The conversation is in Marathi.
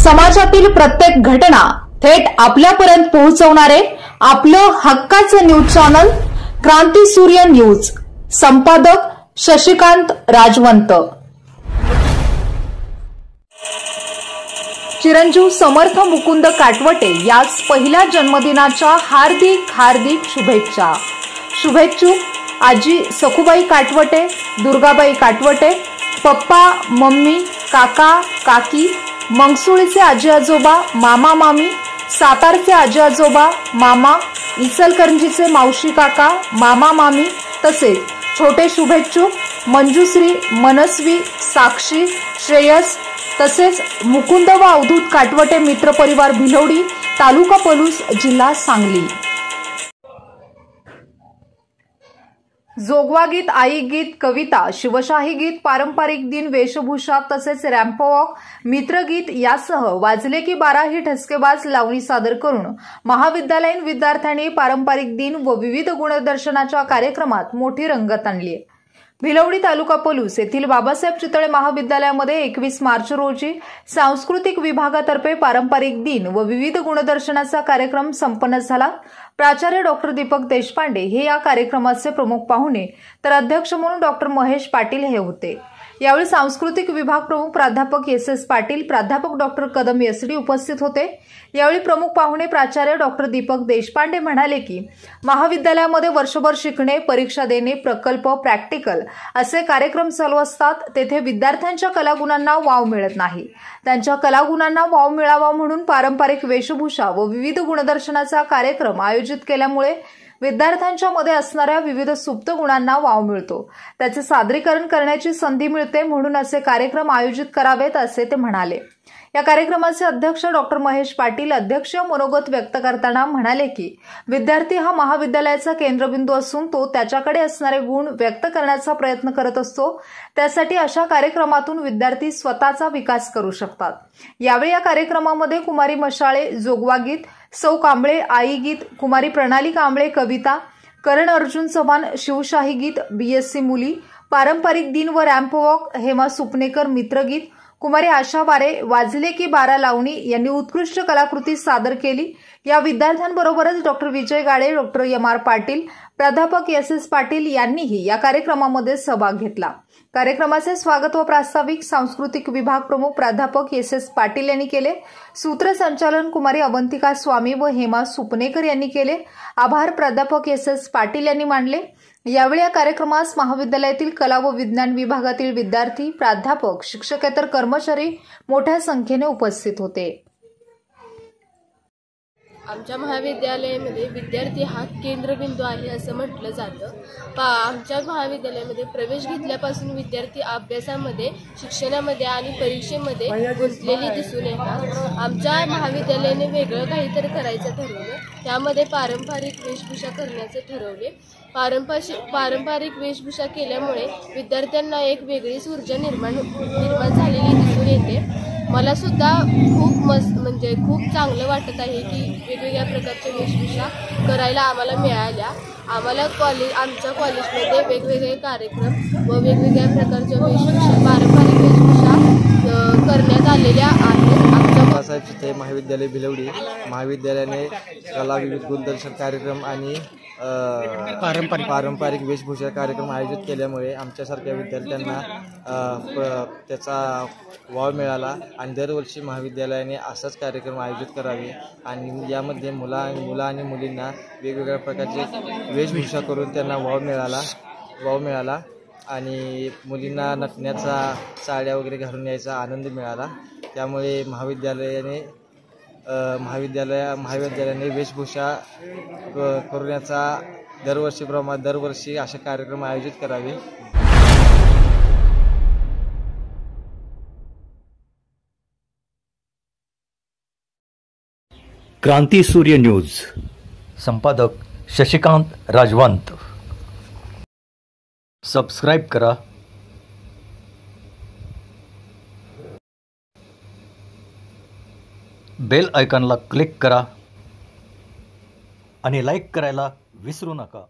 समाजातील प्रत्येक घटना थेट आपल्यापर्यंत पोहोचवणारे आपलं हक्काचं न्यूज चॅनल क्रांती सूर्य न्यूज। संपादक शशिकांत राजवंत। चिरंजीव समर्थ मुकुंद काटवटे यास पहिल्या जन्मदिनाच्या हार्दिक शुभेच्छा। शुभेच्छुक आजी सखुबाई काटवटे, दुर्गाबाई काटवटे, पप्पा मम्मी, काका काकी, मंगसुळीचे आजी आजोबा, मामा मामी, सातारचे आजी आजोबा, मामा, इचलकरंजीचे मावशी काका, मामा मामी, तसेच छोटे शुभेच्छुक मंजुश्री, मनस्वी, साक्षी, श्रेयस, तसेच मुकुंद व अवधूत काटवटे मित्र परिवार भिलवडी, तालुका पलूस, जिल्हा सांगली। जोगवा गीत, आई गीत, कविता, शिवशाही गीत, पारंपरिक दिन, वेशभूषा तसेच रॅम्प वॉक, मित्रगीत यासह वाजले की 12 ही ठसकेबाज लावणी सादर करून महाविद्यालयीन विद्यार्थ्यांनी पारंपरिक दिन व विविध गुणदर्शनाच्या कार्यक्रमात मोठी रंगत आणली। भिलवडी तालुका पलूस येथील बाबासाहेब चितळे महाविद्यालयामध्ये 21 मार्च रोजी सांस्कृतिक विभागातर्फे पारंपरिक दिन व विविध गुणदर्शनाचा कार्यक्रम संपन्न झाला। प्राचार्य डॉक्टर दीपक देशपांडे हे या कार्यक्रमाचे प्रमुख पाहुणे तर अध्यक्ष म्हणून डॉक्टर महेश पाटील हे होते। यावेळी सांस्कृतिक विभाग प्रमुख प्राध्यापक एस पाटील, प्राध्यापक डॉक्टर कदम एसडी उपस्थित होते। यावेळी प्रमुख पाहुणे प्राचार्य डॉक्टर दीपक देशपांडे म्हणाले की महाविद्यालयामध्ये वर्षभर शिकणे, परीक्षा देणे, प्रकल्प, प्रॅक्टिकल असे कार्यक्रम चालू असतात। तेथे विद्यार्थ्यांच्या कलागुणांना वाव मिळत नाही। त्यांच्या कलागुणांना वाव मिळावा म्हणून पारंपरिक वेशभूषा व विविध गुणदर्शनाचा कार्यक्रम आयोजित केल्यामुळे विद्यार्थ्यांच्या मध्ये असणाऱ्या विविध सुप्त गुणांना वाव मिळतो, त्याचे सादरीकरण करण्याची संधी मिळते, म्हणून असे कार्यक्रम आयोजित करावेत असे ते म्हणाले। या कार्यक्रमाचे अध्यक्ष डॉक्टर महेश पाटील अध्यक्षीय मनोगत व्यक्त करताना म्हणाले की विद्यार्थी हा महाविद्यालयाचा केंद्रबिंदू असून तो त्याच्याकडे असणारे गुण व्यक्त करण्याचा प्रयत्न करत असतो। त्यासाठी अशा कार्यक्रमातून विद्यार्थी स्वतःचा विकास करू शकतात। यावेळी या कार्यक्रमामध्ये कुमारी मशाळे जोगवा गीत, सौ कांबळे आई गीत, कुमारी प्रणाली कांबळे कविता, करण अर्जुन चव्हाण शिवशाही गीत, बीएससी मुली, पारंपरिक दिन व रॅम्प वॉक, हेमा सुपनेकर मित्रगीत, कुमारी आशा वारे, वाजले की 12 लावणी यांनी उत्कृष्ट कलाकृती सादर केली। या विद्यार्थ्यांबरोबरच डॉक्टर विजय गाडे, डॉक्टर एम.आर. पाटील, प्राध्यापक एस पाटील यांनीही या कार्यक्रमामध्ये सहभाग घेतला। कार्यक्रमाचे स्वागत व प्रास्ताविक सांस्कृतिक विभाग प्रमुख प्राध्यापक एस पाटील यांनी केले। सूत्रसंचालन कुमारी अवंतिका स्वामी व हेमा सुपनेकर यांनी केले। आभार प्राध्यापक एस पाटील यांनी मानले। यावेळी या कार्यक्रमास महाविद्यालयातील कला व विज्ञान विभागातील विद्यार्थी, प्राध्यापक, शिक्षकेतर कर्मचारी मोठ्या संख्येने उपस्थित होते। आमच्या महाविद्यालयामध्ये विद्यार्थी हा केंद्रबिंदू आहे असं म्हटलं जातं। आमच्या महाविद्यालयामध्ये प्रवेश घेतल्यापासून विद्यार्थी अभ्यासामध्ये, शिक्षणामध्ये आणि परीक्षेमध्ये गुंतलेली दिसून येतात। आमच्या महाविद्यालयाने वेगळं काहीतरी करायचं ठरवलं, त्यामध्ये पारंपरिक वेशभूषा करण्याचे ठरवले। पारंपरिक वेशभूषा केल्यामुळे विद्यार्थ्यांना एक वेगळीच ऊर्जा निर्माण झालेली दिसून येते। मला सुद्धा खूप चांगलं वाटत आहे की वेगवेगळ्या प्रकारच्या वेशभूषा करायला आम्हाला मिळाल्या। आमच्या कॉलेजमध्ये वेगवेगळे कार्यक्रम व वेगवेगळ्या प्रकारच्या पारंपरिक वेशभूषा करण्यात आलेल्या आहेत। बाबासाहेब चितळे महाविद्यालय भिलवडी महाविद्यालयाने कला विविध गुणदर्शन कार्यक्रम आणि पारंपरिक वेशभूषा कार्यक्रम आयोजित केल्यामुळे आमच्यासारख्या विद्यार्थ्यांना त्याचा वाव मिळाला आणि दरवर्षी महाविद्यालयाने असाच कार्यक्रम आयोजित करावे आणि यामध्ये मुला आणि मुलींना वेगवेगळ्या प्रकारचे वेशभूषा करून त्यांना वाव मिळाला आणि मुलींना नटण्याचा, साड्या वगैरे घालून यायचा आनंद मिळाला। त्यामुळे महाविद्यालयाने वेशभूषा करण्याचा दरवर्षी असे कार्यक्रम आयोजित करावे। क्रांती सूर्य न्यूज। संपादक शशिकांत राजवंत। सबस्क्राइब करा, बेल आयकॉनला क्लिक करा आणि लाईक करायला विसरू नका।